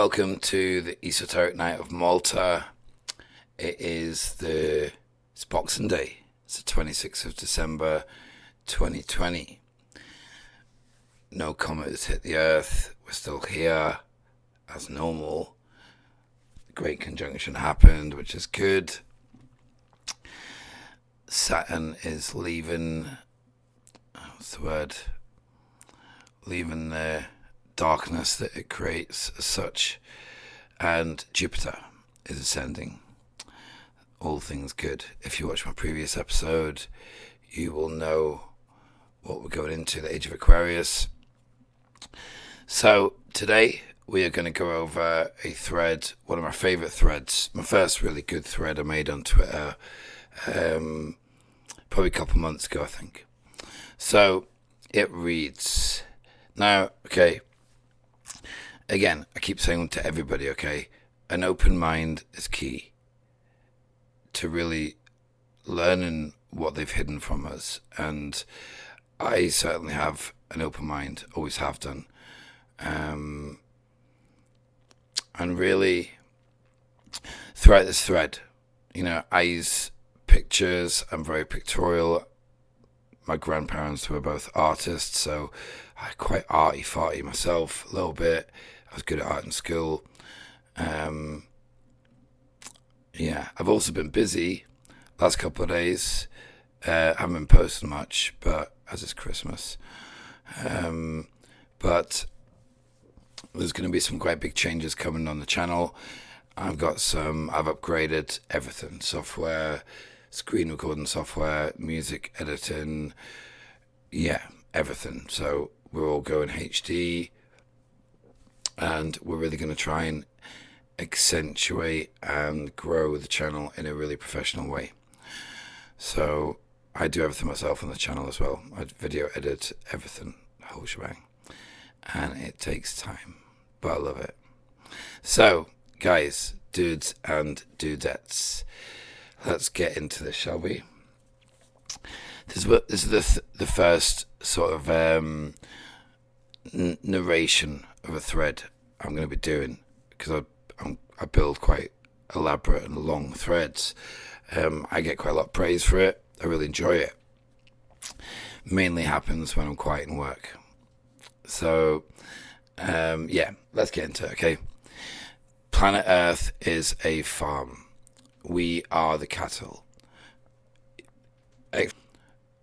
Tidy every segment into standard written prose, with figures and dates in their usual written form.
Welcome to the Esoteric Night of Malta. It's Boxing Day. It's the 26th of December 2020. No comet has hit the Earth. We're still here as normal. The Great Conjunction happened, which is good. Saturn is leaving, leaving the darkness that it creates as such, and Jupiter is ascending. All things good. If you watch my previous episode, you will know what we're going into, the Age of Aquarius. So today we are going to go over a thread, one of my favourite threads, my first really good thread I made on Twitter, probably a couple months ago, I think. So it reads, now, okay, again, I keep saying to everybody, okay, an open mind is key to really learning what they've hidden from us. And I certainly have an open mind, always have done. And really, throughout this thread, I use pictures. I'm very pictorial. My grandparents were both artists, so I'm quite arty-farty myself a little bit. I was good at art in school. I've also been busy last couple of days. Haven't been posting much, but as it's Christmas. But there's going to be some quite big changes coming on the channel. I've upgraded everything: software, screen recording software, music editing, everything. So we're all going HD. And we're really going to try and accentuate and grow the channel in a really professional way. So I do everything myself on the channel as well. I video edit everything, the whole shebang. And it takes time, but I love it. So, guys, dudes and dudettes, let's get into this, shall we? This is the first sort of narration of a thread I'm going to be doing, because I build quite elaborate and long threads. I get quite a lot of praise for it. I really enjoy it. Mainly happens when I'm quiet in work. So, let's get into it, okay? Planet Earth is a farm. We are the cattle.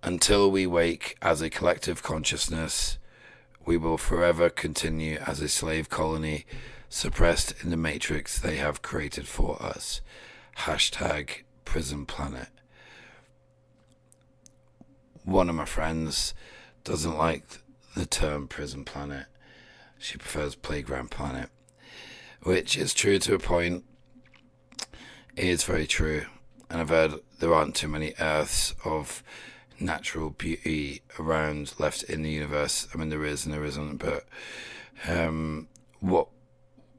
Until we wake as a collective consciousness, we will forever continue as a slave colony, suppressed in the matrix they have created for us. #Prison Planet. One of my friends doesn't like the term Prison Planet. She prefers Playground Planet, which is true to a point. It is very true. And I've heard there aren't too many Earths of natural beauty around left in the universe. I mean, there is and there isn't, but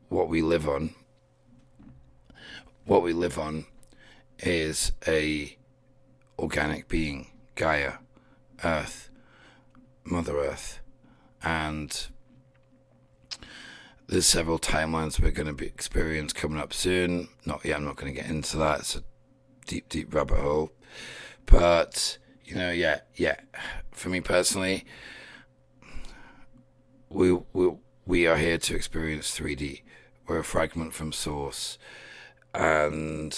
what we live on is a organic being, Gaia, Earth, Mother Earth, and there's several timelines we're going to experience coming up soon. I'm not going to get into that. It's a deep rabbit hole, but for me personally, we are here to experience 3D. We're a fragment from Source, and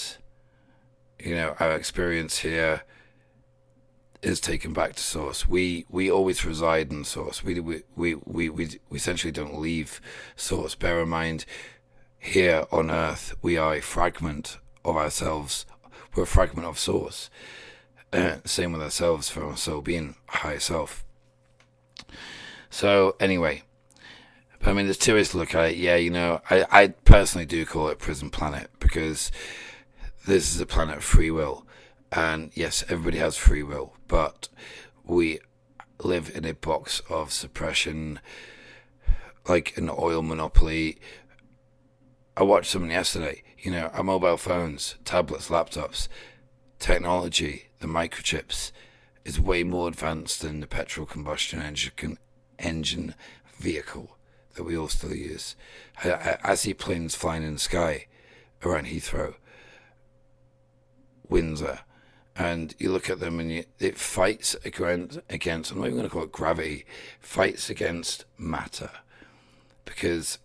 our experience here is taken back to Source. We always reside in Source. We essentially don't leave Source. Bear in mind, here on Earth, we are a fragment of ourselves. We're a fragment of Source. Same with ourselves, for our soul being higher self. So anyway, I mean, there's two ways to look at it. I personally do call it Prison Planet, because this is a planet of free will. And yes, everybody has free will, but we live in a box of suppression, like an oil monopoly. I watched someone yesterday, our mobile phones, tablets, laptops, technology, the microchips, is way more advanced than the petrol combustion engine vehicle that we all still use. I see planes flying in the sky around Heathrow, Windsor, and you look at them and it fights against, I'm not even going to call it gravity, fights against matter. Because,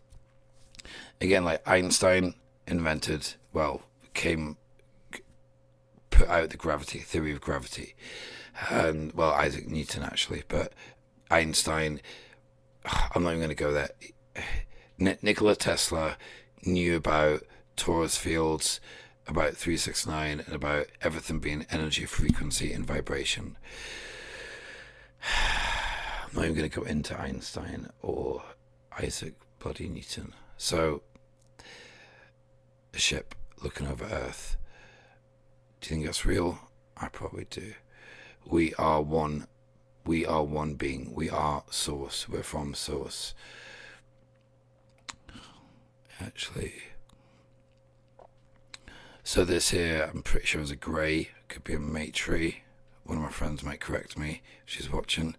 again, like Einstein put out the theory of gravity. And, well, Isaac Newton, actually, but Einstein, I'm not even going to go there. Nikola Tesla knew about torus fields, about 369, and about everything being energy, frequency, and vibration. I'm not even going to go into Einstein or Isaac bloody Newton. So, a ship looking over Earth. Do you think that's real? I probably do. We are one. We are one being. We are source. We're from source. Actually. So this here, I'm pretty sure is a grey. Could be a mate. One of my friends might correct me if she's watching.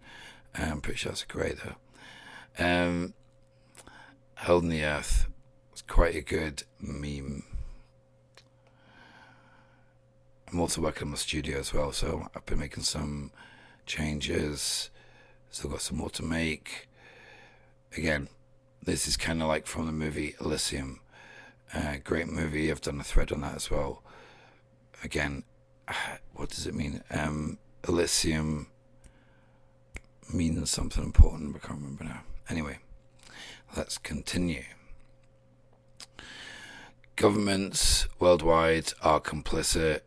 I'm pretty sure that's a grey though. Holding the Earth. It's quite a good meme. I'm also working on my studio as well, so I've been making some changes. Still got some more to make. Again, this is kind of like from the movie Elysium. Great movie. I've done a thread on that as well. Again, what does it mean? Elysium means something important, I can't remember now. Anyway, let's continue. Governments worldwide are complicit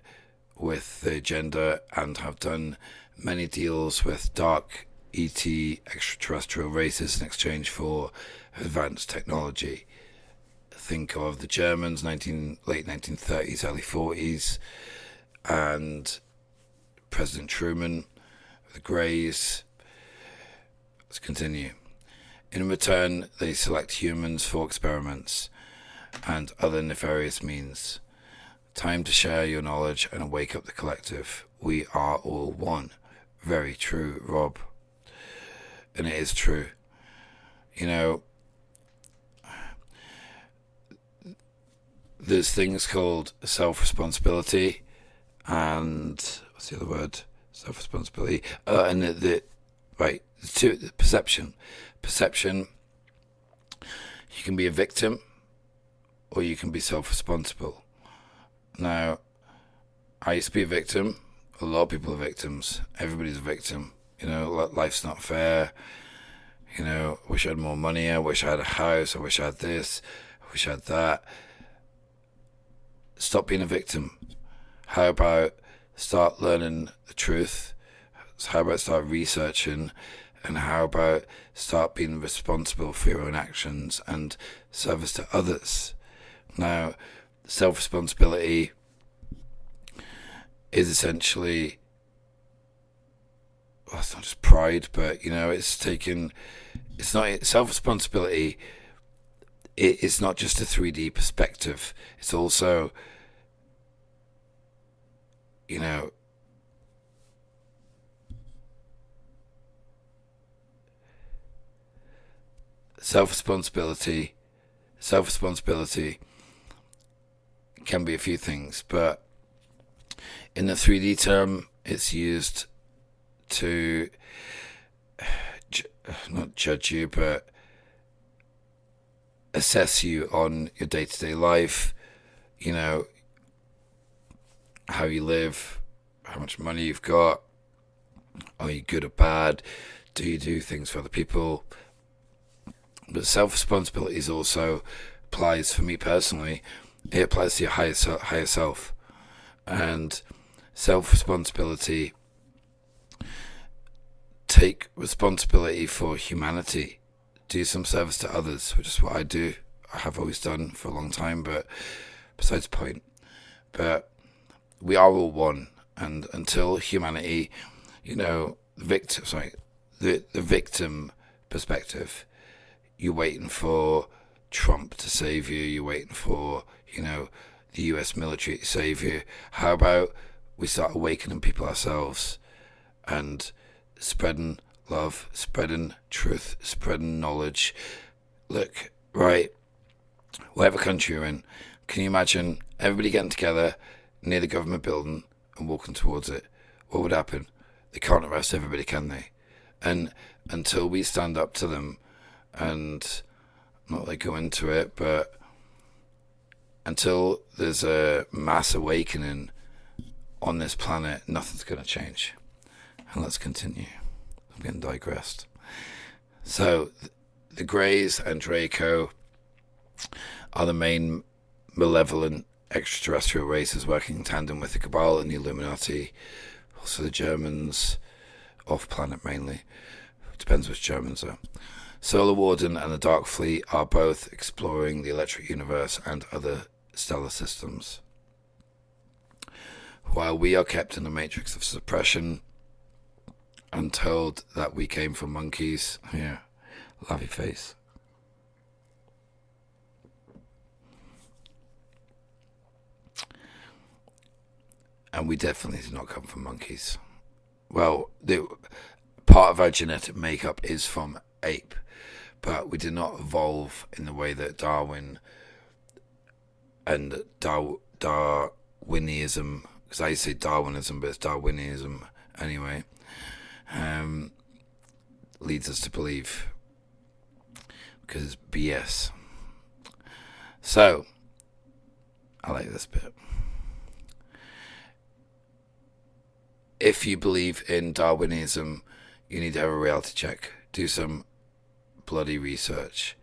with the agenda and have done many deals with dark ET extraterrestrial races in exchange for advanced technology. Think of the Germans, late 1930s, early 40s, and President Truman, the Greys. Let's continue. In return, they select humans for experiments and other nefarious means. Time to share your knowledge and wake up the collective. We are all one. Very true, Rob. And it is true. You know, there's things called self-responsibility and what's the other word? Self-responsibility. And the perception. Perception. You can be a victim or you can be self-responsible. Now, I used to be a victim. A lot of people are victims. Everybody's a victim. You know, life's not fair. You know, I wish I had more money. I wish I had a house. I wish I had this. I wish I had that. Stop being a victim. How about start learning the truth? How about start researching? And how about start being responsible for your own actions and service to others? Now, self-responsibility is essentially, well, it's not just pride, but, you know, it's not self-responsibility. It's not just a 3D perspective. It's also, you know, self-responsibility can be a few things, but in the 3D term, it's used to not judge you, but assess you on your day-to-day life, you know, how you live, how much money you've got, are you good or bad, do you do things for other people. But self-responsibility is also applies, for me personally, it applies to your higher self. And self-responsibility, take responsibility for humanity, do some service to others, which is what I do. I have always done for a long time, but besides the point. But we are all one, and until humanity, you know, the victim perspective, you're waiting for Trump to save you, you're waiting for, you know, the US military to save you. How about we start awakening people ourselves and spreading love, spreading truth, spreading knowledge, look, right, whatever country you're in, can you imagine everybody getting together near the government building and walking towards it? What would happen? They can't arrest everybody, can they? And until we stand up to them, and not like go into it, but until there's a mass awakening on this planet, nothing's going to change. And let's continue. I'm getting digressed. So, the Greys and Draco are the main malevolent extraterrestrial races working in tandem with the Cabal and the Illuminati. Also the Germans, off-planet mainly. Depends which Germans are. Solar Warden and the Dark Fleet are both exploring the electric universe and other stellar systems, while we are kept in a matrix of suppression and told that we came from monkeys. Yeah, laughy face. And we definitely did not come from monkeys. Well, part of our genetic makeup is from ape, but we did not evolve in the way that Darwin and Darwinism, because I say Darwinism, but it's Darwinism anyway, leads us to believe, because it's BS. So, I like this bit. If you believe in Darwinism, you need to have a reality check. Do some bloody research.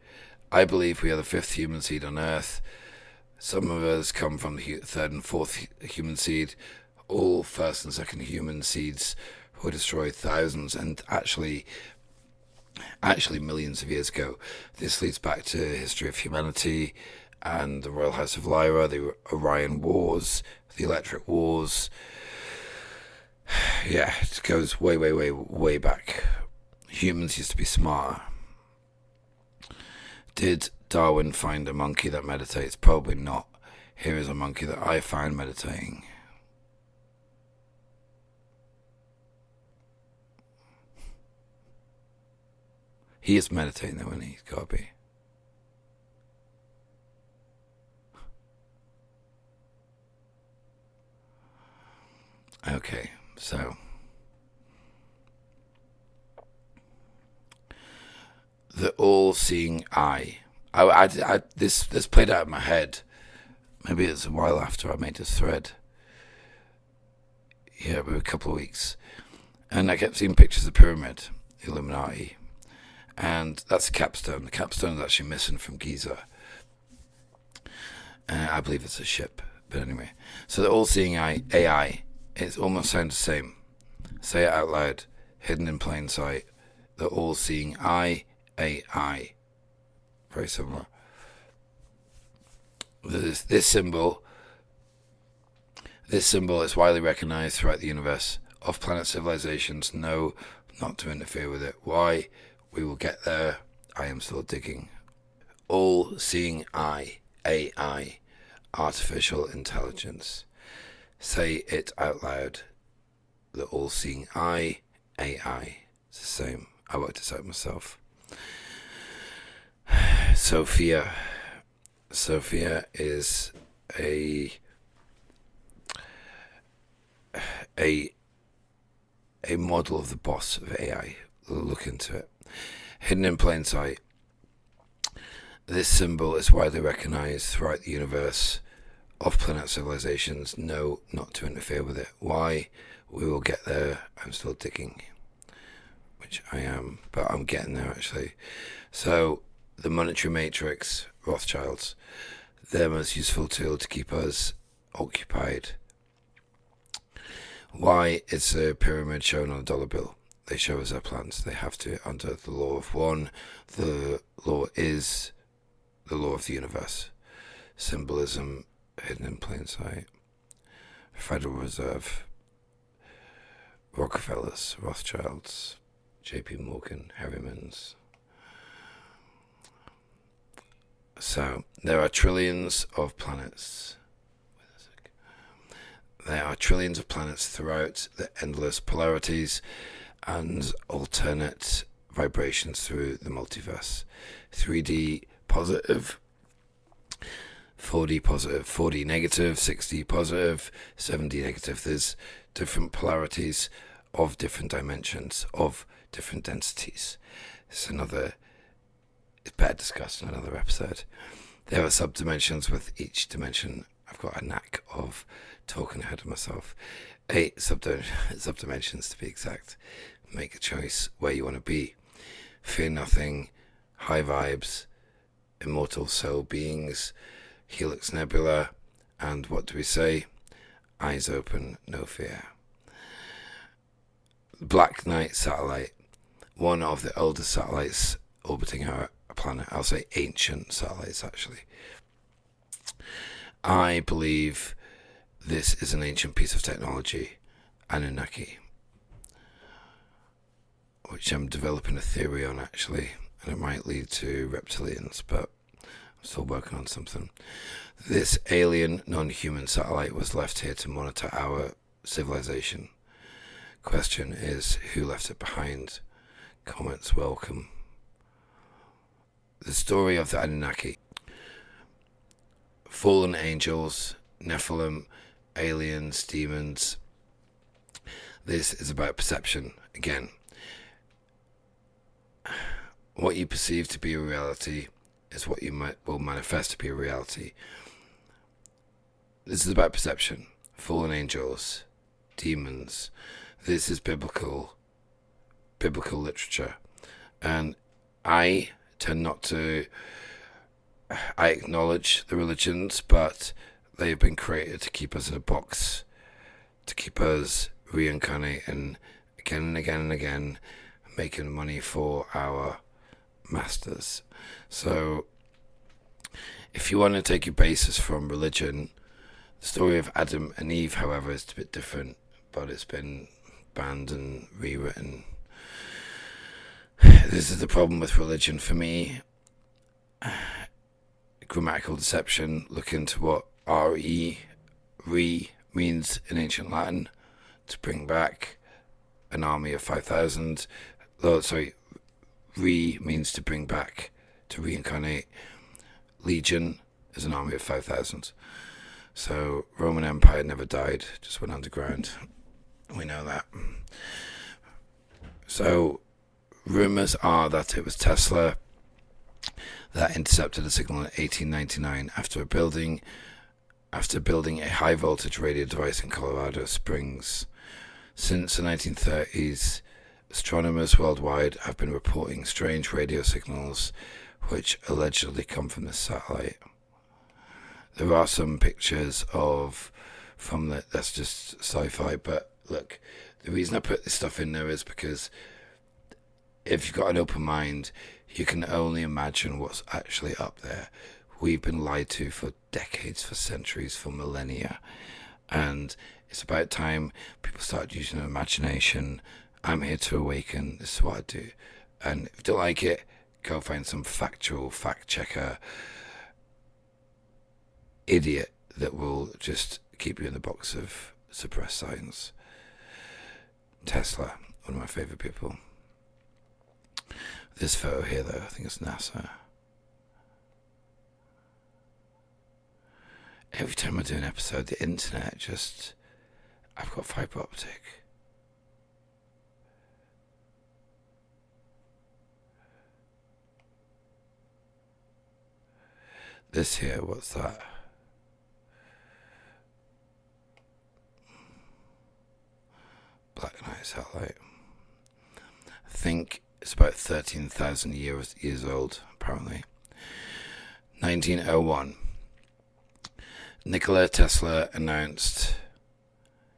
I believe we are the fifth human seed on Earth. Some of us come from the third and fourth human seed. All first and second human seeds were destroyed thousands and actually millions of years ago. This leads back to the history of humanity and the Royal House of Lyra, the Orion Wars, the Electric Wars. Yeah, it goes way, way, way, way back. Humans used to be smarter. Did Darwin find a monkey that meditates? Probably not. Here is a monkey that I found meditating. He is meditating though, and he's got to be. Okay, so the all-seeing eye. This played out in my head. Maybe it was a while after I made this thread. Yeah, maybe a couple of weeks. And I kept seeing pictures of the pyramid, the Illuminati. And that's the capstone. The capstone is actually missing from Giza. I believe it's a ship. But anyway. So the all-seeing eye, AI, it almost sounds the same. Say it out loud. Hidden in plain sight. The all-seeing eye, AI. Very similar. This symbol is widely recognized throughout the universe. Off-planet civilizations know not to interfere with it. Why? We will get there. I am still digging. All-seeing eye, AI, artificial intelligence. Say it out loud. The all-seeing eye, AI. It's the same. I worked this out myself. Sophia is a model of the boss of AI. We'll look into it. Hidden in plain sight. This symbol is widely recognized throughout the universe. Off-planet civilizations know not to interfere with it. Why? We will get there. I'm still digging, which I am, but I'm getting there actually. So, the monetary matrix, Rothschilds, their most useful tool to keep us occupied. Why? It's a pyramid shown on a dollar bill. They show us their plans. They have to, under the law of one. The law is the law of the universe. Symbolism hidden in plain sight. Federal Reserve. Rockefellers, Rothschilds, JP Morgan, Harrimans. So, there are trillions of planets. There are trillions of planets throughout the endless polarities and alternate vibrations through the multiverse. 3D positive, 4D positive, 4D negative, 6D positive, 7D negative. There's different polarities of different dimensions, of different densities. It's better discussed in another episode. There are subdimensions with each dimension. I've got a knack of talking ahead of myself. 8 subdimensions to be exact. Make a choice where you want to be. Fear nothing, high vibes, immortal soul beings, Helix Nebula, and what do we say? Eyes open, no fear. Black Knight satellite, one of the oldest satellites orbiting our planet. I'll say ancient satellites, actually. I believe this is an ancient piece of technology, Anunnaki, which I'm developing a theory on, actually, and it might lead to reptilians, but I'm still working on something. This alien, non-human satellite was left here to monitor our civilization. Question is, who left it behind? Comments welcome. The story of the Anunnaki. Fallen angels, Nephilim, aliens, demons. This is about perception. Again, what you perceive to be a reality is what will manifest to be a reality. This is about perception. Fallen angels, demons. This is biblical literature. And I tend not to... I acknowledge the religions, but they've been created to keep us in a box, to keep us reincarnating again and again and again, making money for our masters. So if you want to take your basis from religion, the story of Adam and Eve, however, is a bit different, but it's been banned and rewritten. This is the problem with religion for me. Grammatical deception. Look into what re means in ancient Latin, to bring back an army of 5,000. Re means to bring back, to reincarnate. Legion is an army of 5,000. So Roman Empire never died, just went underground. We know that. So rumors are that it was Tesla that intercepted a signal in 1899 after building a high voltage radio device in Colorado Springs. Since the 1930s, astronomers worldwide have been reporting strange radio signals which allegedly come from this satellite. There are some pictures that's just sci-fi, but look, the reason I put this stuff in there is because if you've got an open mind, you can only imagine what's actually up there. We've been lied to for decades, for centuries, for millennia. And it's about time people start using their imagination. I'm here to awaken. This is what I do. And if you don't like it, go find some factual fact checker idiot that will just keep you in the box of suppressed science. Tesla, one of my favorite people. This photo here, though, I think it's NASA. Every time I do an episode, the internet I've got fibre optic. This here, what's that? Black Knight satellite. I think it's about 13,000 years old, apparently. 1901. Nikola Tesla announced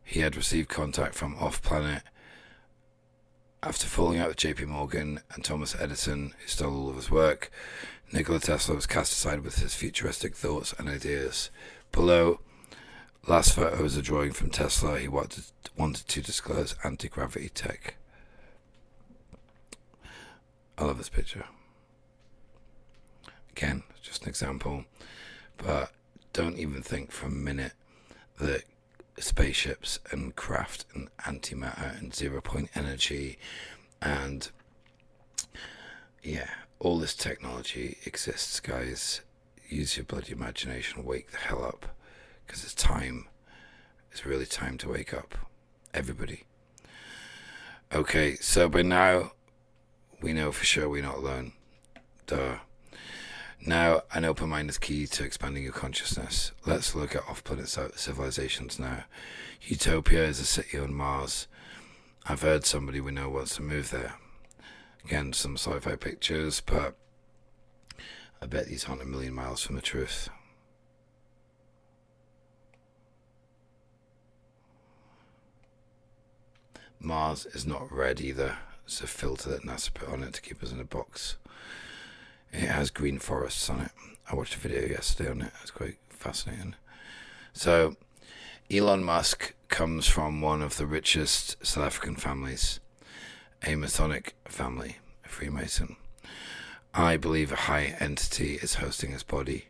he had received contact from off-planet after falling out with J.P. Morgan and Thomas Edison, who stole all of his work. Nikola Tesla was cast aside with his futuristic thoughts and ideas. Below, last photo is a drawing from Tesla. He wanted to disclose anti-gravity tech. I love this picture. Again, just an example, but don't even think for a minute that spaceships and craft and antimatter and 0 point energy and yeah, all this technology exists, guys. Use your bloody imagination, wake the hell up, because it's time. It's really time to wake up, everybody. Okay, so by now we know for sure we're not alone. Duh. Now, an open mind is key to expanding your consciousness. Let's look at off-planet civilizations now. Utopia is a city on Mars. I've heard somebody we know wants to move there. Again, some sci-fi pictures, but I bet these aren't a million miles from the truth. Mars is not red either. It's a filter that NASA put on it to keep us in a box. It has green forests on it. I watched a video yesterday on it. It's quite fascinating. So, Elon Musk comes from one of the richest South African families, a Masonic family, a Freemason. I believe a high entity is hosting his body.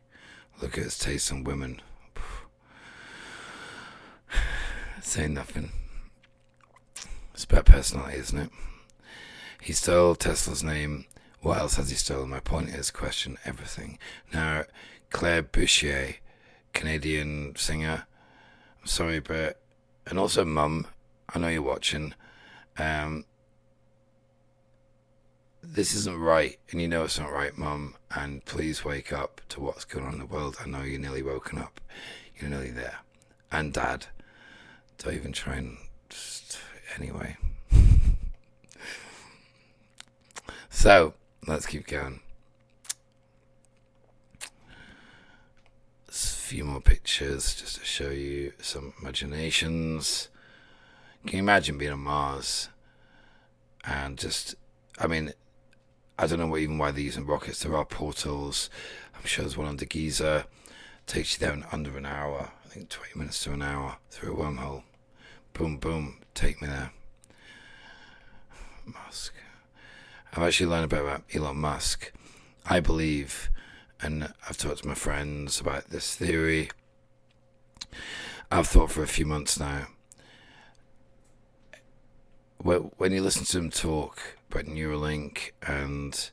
Look at his taste in women. Saying nothing. It's about personality, isn't it? He stole Tesla's name. What else has he stolen? My point is, question everything. Now, Claire Bouchier, Canadian singer. I'm sorry, but... And also, Mum, I know you're watching. This isn't right, and you know it's not right, Mum. And please wake up to what's going on in the world. I know you're nearly woken up. You're nearly there. And Dad, don't even try and... Just, anyway. So... Let's keep going. A few more pictures just to show you some imaginations. Can you imagine being on Mars? And just, I mean, I don't know why they're using rockets. There are portals. I'm sure there's one under Giza. Takes you there in under an hour. I think 20 minutes to an hour through a wormhole. Boom, boom. Take me there. Musk. I've actually learned a bit about Elon Musk. I believe, and I've talked to my friends about this theory. I've thought for a few months now. When you listen to him talk about Neuralink, and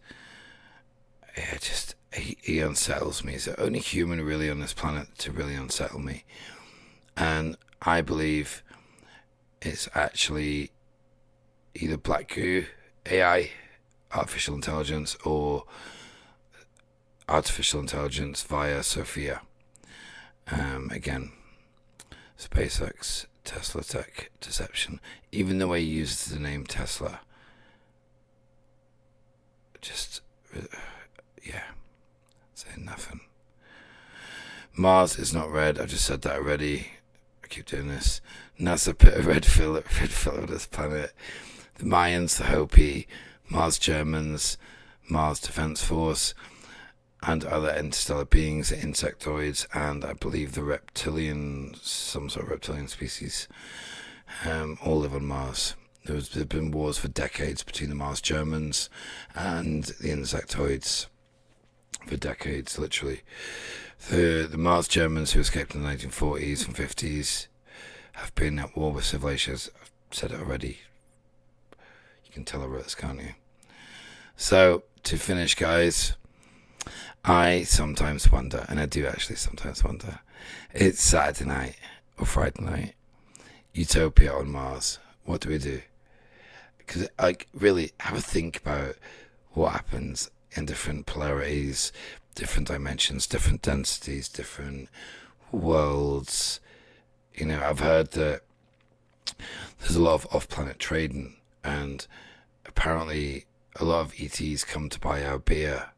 he unsettles me. He's the only human really on this planet to really unsettle me. And I believe it's actually either Black Goo, AI, artificial intelligence, or artificial intelligence via Sophia. Again, SpaceX, Tesla tech deception. Even the way he uses the name Tesla, just saying nothing. Mars is not red. I just said that already. I keep doing this. NASA put a red filler on this planet. The Mayans, the Hopi, Mars Germans, Mars Defense Force, and other interstellar beings, the insectoids, and I believe the reptilian, some sort of reptilian species, all live on Mars. There's been wars for decades between the Mars Germans and the insectoids. For decades, literally. The Mars Germans who escaped in the 1940s and 50s have been at war with civilizations. I've said it already. You can tell I wrote this, can't you? So, to finish, guys, I sometimes wonder, and I do actually sometimes wonder, it's Saturday night or Friday night, Utopia on Mars. What do we do? Because, really, have a think about what happens in different polarities, different dimensions, different densities, different worlds. I've heard that there's a lot of off-planet trading, and apparently a lot of ETs come to buy our beer.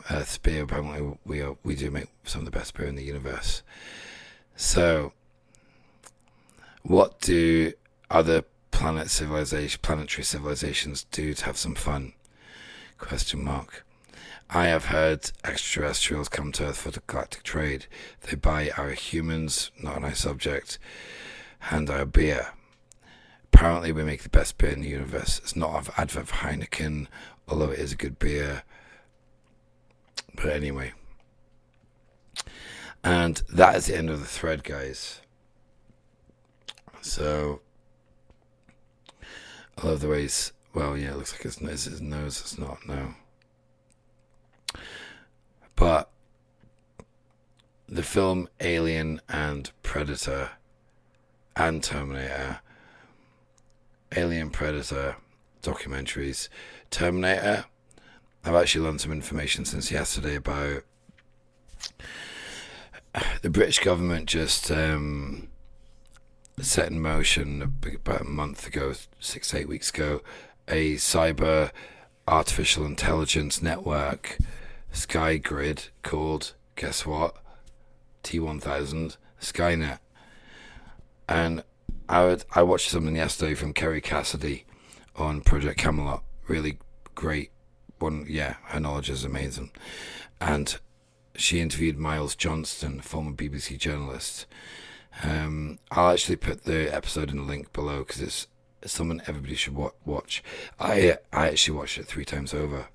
Earth's beer. Apparently we do make some of the best beer in the universe. So, what do other planetary civilizations do to have some fun? ? I have heard extraterrestrials come to Earth for the galactic trade. They buy our humans, not a nice subject, and our beer. Apparently we make the best beer in the universe. It's not an advert for Heineken, although it is a good beer. But anyway. And that is the end of the thread, guys. So, I love the ways Well, yeah, it looks like it's his nose. It's not, no. But the film Alien and Predator and Terminator, Alien, Predator documentaries, Terminator, I've actually learned some information since yesterday about the British government just set in motion about a month ago, 6 to 8 weeks ago, a cyber artificial intelligence network, Sky Grid, called, guess what? T1000, Skynet. And I watched something yesterday from Kerry Cassidy on Project Camelot. Really great one. Yeah, her knowledge is amazing. And she interviewed Miles Johnston, former BBC journalist. I'll actually put the episode in the link below because it's something everybody should watch. I actually watched it 3 times over.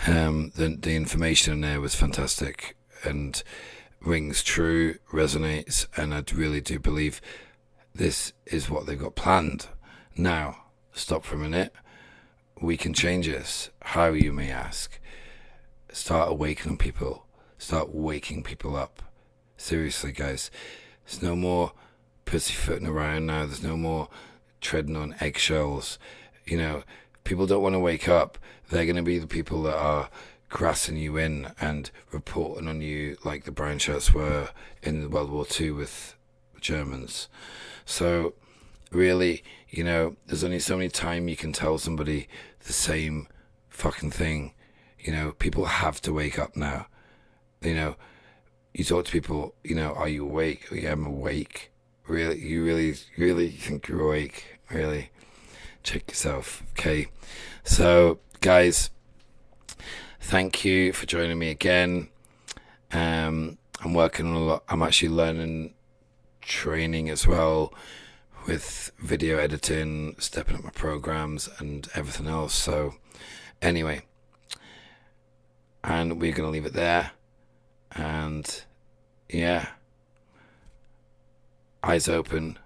The information in there was fantastic and rings true, resonates, and I really do believe this is what they've got planned. Now, stop for a minute. We can change this. How, you may ask? Start awakening people. Start waking people up. Seriously, guys. There's no more pussyfooting around now. There's no more treading on eggshells. You know, people don't want to wake up. They're going to be the people that are grassing you in and reporting on you like the brown shirts were in World War II with the Germans. So, really, you know, there's only so many times you can tell somebody the same fucking thing. You know, people have to wake up now. You know, you talk to people, you know, are you awake? Oh, yeah, I'm awake. Really? You really think you're awake? Really? Check yourself, okay? So, guys, thank you for joining me again. I'm working on a lot. I'm actually learning training as well with video editing, stepping up my programs and everything else. So, anyway, and we're going to leave it there. And yeah, eyes open,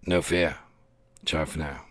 no fear. Ciao for now.